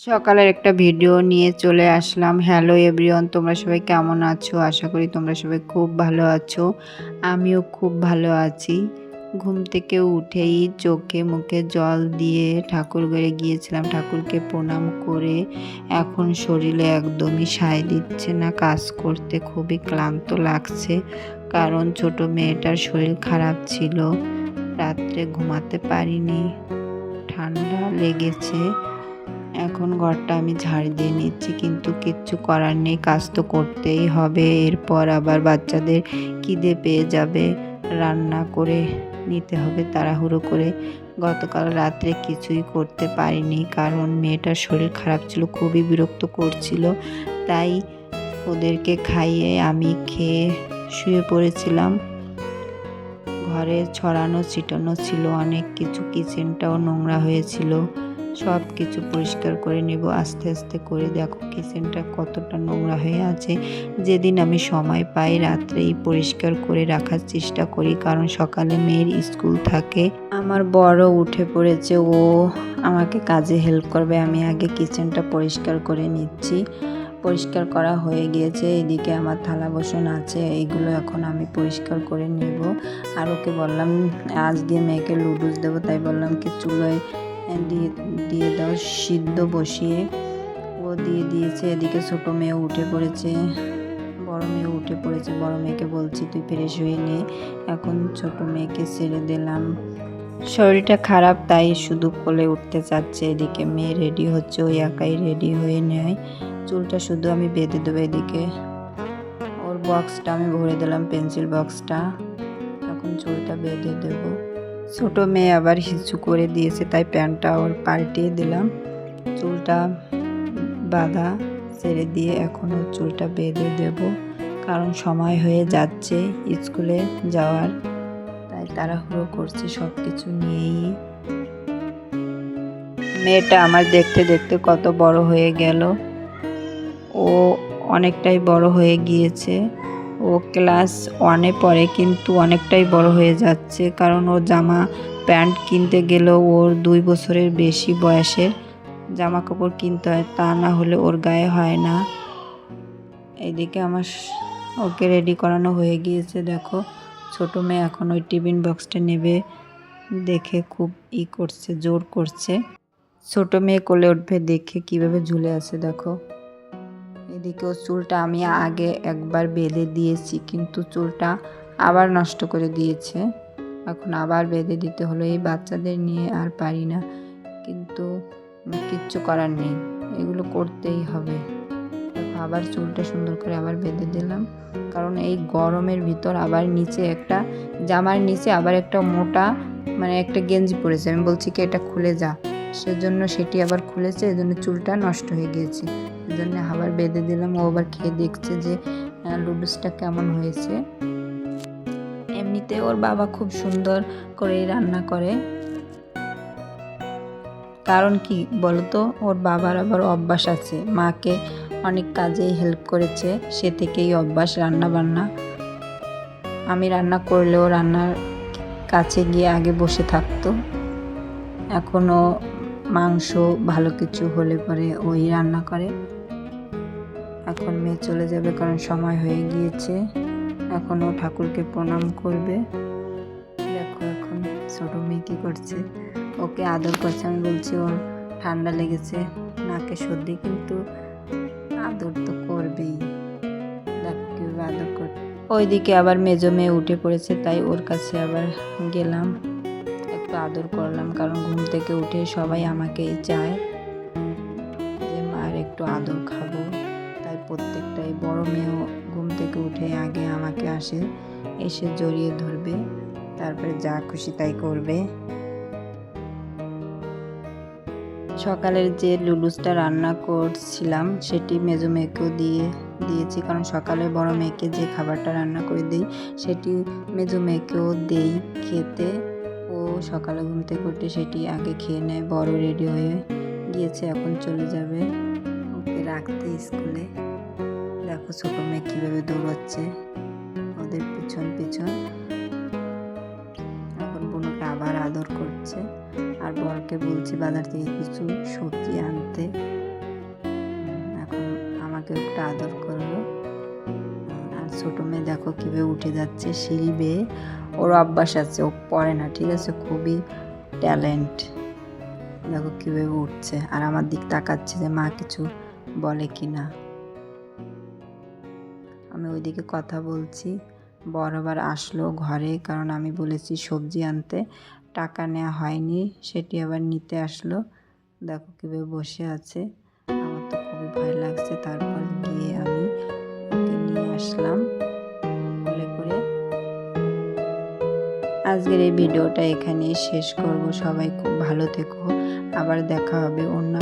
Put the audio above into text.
সকালের একটা ভিডিও নিয়ে চলে আসলাম। হ্যালো এভরিওয়ান, তোমরা সবাই কেমন আছো? আশা করি তোমরা সবাই খুব ভালো আছো। আমিও খুব ভালো আছি। ঘুম থেকে উঠেই চোখে মুখে জল দিয়ে ঠাকুর ঘরে গিয়েছিলাম। ঠাকুরকে প্রণাম করে এখন শরীরে একদমই সায় দিচ্ছে না, কাজ করতে খুবই ক্লান্ত লাগছে। কারণ ছোট মেয়েটার শরীর খারাপ ছিল, রাত্রে ঘুমাতে পারিনি, ঠান্ডা লেগেছে। এখন ঘরটা আমি ঝাড় দিয়ে নিচ্ছি, কিন্তু কিচ্ছু করার নেই, কাজ তো করতেই হবে। এরপর আবার বাচ্চাদের খিদে পেয়ে যাবে, রান্না করে নিতে হবে তাড়াহুড়ো করে। গতকাল রাত্রে কিছুই করতে পারিনি, কারণ মেয়েটার শরীর খারাপ ছিল, খুবই বিরক্ত করছিল। তাই ওদেরকে খাইয়ে আমি খেয়ে শুয়ে পড়েছিলাম। ঘরে ছড়ানো ছিটানো ছিল অনেক কিছু, কিচেনটাও নোংরা হয়েছিল। সব কিছু পরিষ্কার করে নেব আস্তে আস্তে করে। দেখো কিচেনটা কতটা নোংরা হয়ে আছে। যেদিন আমি সময় পাই রাত্রেই পরিষ্কার করে রাখার চেষ্টা করি, কারণ সকালে মেয়ের স্কুল থাকে। আমার বড় উঠে পড়েছে, ও আমাকে কাজে হেল্প করবে। আমি আগে কিচেনটা পরিষ্কার করে নিচ্ছি। পরিষ্কার করা হয়ে গিয়েছে। এদিকে আমার থালা বাসন আছে, এইগুলো এখন আমি পরিষ্কার করে নেব। আর ওকে বললাম আজকে মেয়েকে লুডুস দেবো, তাই বললাম কি চুলোয় দিয়ে দিয়ে দাও সিদ্ধ বসিয়ে। ও দিয়ে দিয়েছে। এদিকে ছোট মেয়ে উঠে পড়েছে, বড় মেয়ে উঠে পড়েছে। বড় মেয়েকে বলছি তুই ফ্রেশ হয়ে নে। এখন ছোট মেয়েকে ছেড়ে দিলাম। শরীরটা খারাপ, তাই শুধু কোলে উঠতে চাচ্ছে। এদিকে মেয়ে রেডি হচ্ছে, ওই একাই রেডি হয়ে নেয়। চুলটা শুধু আমি বেঁধে দেবো। এদিকে ওর বক্সটা আমি ভরে দিলাম, পেন্সিল বক্সটা। এখন চুলটা বেঁধে দেব। ছোট মেয়ে আবার হিচু করে দিয়েছে, তাই প্যান্টটা ওর পাল্টিয়ে দিলাম। চুলটা বাঁধা ছেড়ে দিয়ে এখনও চুলটা বেঁধে দেব, কারণ সময় হয়ে যাচ্ছে স্কুলে যাওয়ার। তাই তাড়াহুড়ো করছি সব কিছু নিয়েই। মেয়েটা আমার দেখতে দেখতে কত বড় হয়ে গেল। ও অনেকটাই বড় হয়ে গিয়েছে। ও ক্লাস 1-এ পড়ে, কিন্তু অনেকটাই বড় হয়ে যাচ্ছে, কারণ ও জামা প্যান্ট কিনতে গেলেও ওর 2 বছরের বেশি বয়সের জামা কাপড় কিনতে হয়, তা না হলে ওর গায়ে হয় না। এইদিকে আমার ওকে রেডি করানো হয়ে গিয়েছে। দেখো ছোট মেয়ে এখন ওই টিফিন বক্সটা নেবে দেখে খুব করছে, জোর করছে। ছোট মেয়ে কোলে উঠবে দেখে কিভাবে ঝুলে আছে দেখো। এদিকে ওর চুলটা আমি আগে একবার বেঁধে দিয়েছি, কিন্তু চুলটা আবার নষ্ট করে দিয়েছে। এখন আবার বেঁধে দিতে হলো। এই বাচ্চাদের নিয়ে আর পারি না, কিন্তু কিচ্ছু করার নেই, এগুলো করতেই হবে। আবার চুলটা সুন্দর করে আবার বেঁধে দিলাম, কারণ এই গরমের ভিতর আবার নিচে একটা জামার নিচে আবার একটা মোটা একটা গেঞ্জি পরেছে। আমি বলছি কি এটা খুলে যা, সেজন্য সেটি আবার খুলেছে, এজন্য চুলটা নষ্ট হয়ে গিয়েছে। এজন্য আবার বেঁধে দিলাম। ও আবার খেয়ে দেখছে যে লুডুসটা কেমন হয়েছে। এমনিতে ওর বাবা খুব সুন্দর করে রান্না করে। কারণ কি বলতো, ওর বাবার আবার অভ্যাস আছে, মাকে অনেক কাজেই হেল্প করেছে, সে থেকেই অভ্যাস রান্না বান্না। আমি রান্না করলেও রান্নার কাছে গিয়ে আগে বসে থাকতো। এখনও মাংস ভালো কিছু হলে পরে ওই রান্না করে। এখন মেয়ে চলে যাবে, কারণ সময় হয়ে গিয়েছে। এখন ও ঠাকুরকে প্রণাম করবে। দেখো এখন ছোট মেয়ে কী করছে, ওকে আদর করছে। আমি বলছি ওর ঠান্ডা লেগেছে, নাকে সর্দি, কিন্তু আদর তো করবেই। দেখো কীভাবে আদর করছে। ওইদিকে আবার মেজো মেয়ে উঠে পড়েছে, তাই ওর কাছে আবার গেলাম, একটু আদর করলাম। কারণ ঘুম থেকে উঠে সবাই আমাকেই চায় যে মার একটু আদর খাবো, তাই প্রত্যেকটাই। বড় মেয়েও ঘুম থেকে উঠে আগে আমাকে আসে, এসে জড়িয়ে ধরবে, তারপরে যা খুশি তাই করবে। সকালের যে লুডুসটা রান্না করছিলাম সেটি মেজো মেয়েকেও দিয়েছি, কারণ সকালে বড় মেয়েকে যে খাবারটা রান্না করে দিই সেটি মেজো মেয়েকেও দেই খেতে। ও সকালে ঘুম থেকে উঠে সেটি আগে খেয়ে নেয়। বড় রেডি হয়ে গিয়েছে, এখন চলে যাবে ওকে রাখতে স্কুলে। দেখো ছোট মেয়ে কীভাবে দৌড়াচ্ছে ওদের পিছন পিছন। এখন বোনকে আবার আদর করছে, আর বরকে বলছি বাজার থেকে কিছু সবজি আনতে। ওকে একটু আদর করলো। আর ছোটো মেয়ে দেখো কীভাবে উঠে যাচ্ছে সিঁড়ি বেয়ে। ওর অভ্যাস আছে, ও পড়ে না, ঠিক আছে, খুবই ট্যালেন্ট। দেখো কীভাবে উঠছে আর আমার দিক তাকাচ্ছে যে মা কিছু বলে কি না। আমি ওইদিকে কথা বলছি, বর আবার আসলো ঘরে, কারণ আমি বলেছি সবজি আনতে, টাকা নেওয়া হয়নি, সেটি আবার নিতে আসলো। দেখো কীভাবে বসে আছে, আমার তো খুবই ভয় লাগছে। তারপর গিয়ে আমি ওকে নিয়ে আসলাম কোলে করে। আজকের এই ভিডিওটা এখানেই শেষ করব। সবাই খুব ভালো থেকো, আবার দেখা হবে অন্য